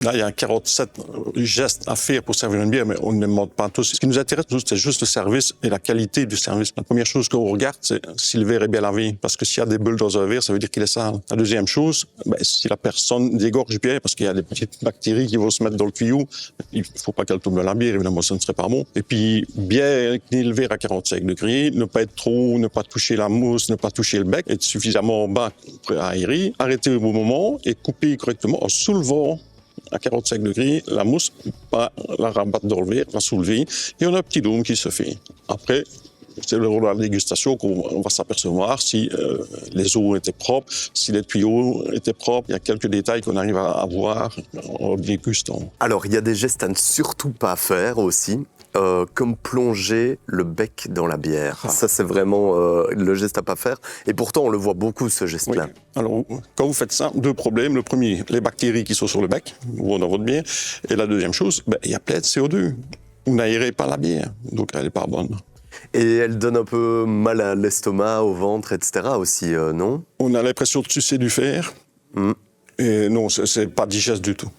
Là, il y a 47 gestes à faire pour servir une bière, mais on ne les demande pas tous. Ce qui nous intéresse, c'est juste le service et la qualité du service. La première chose qu'on regarde, c'est si le verre est bien lavé. Parce que s'il y a des bulles dans un verre, ça veut dire qu'il est sale. La deuxième chose, si la personne dégorge bien, parce qu'il y a des petites bactéries qui vont se mettre dans le tuyau, il ne faut pas qu'elle tombe dans la bière, évidemment, ça ne serait pas bon. Et puis, bien cleaner le verre à 45 degrés, ne pas être trop, ne pas toucher la mousse, ne pas toucher le bec, être suffisamment bas pour aérer, arrêter au bon moment et couper correctement en soulevant à 45 degrés, la mousse, pas la rabattre dans le verre, la soulever, et on a un petit dôme qui se fait. Après, c'est le rôle de la dégustation qu'on va s'apercevoir si les eaux étaient propres, si les tuyaux étaient propres. Il y a quelques détails qu'on arrive à voir en dégustant. Alors, il y a des gestes à ne surtout pas faire aussi. Comme plonger le bec dans la bière. Ça, c'est vraiment le geste à pas faire. Et pourtant, on le voit beaucoup, ce geste-là. Oui. Alors, quand vous faites ça, deux problèmes. Le premier, les bactéries qui sont sur le bec ou dans votre bière. Et la deuxième chose, il y a plein de CO2. Vous n'aérez pas la bière, donc elle n'est pas bonne. Et elle donne un peu mal à l'estomac, au ventre, etc. aussi, non? On a l'impression de sucer du fer. Et non, c'est pas digeste du tout.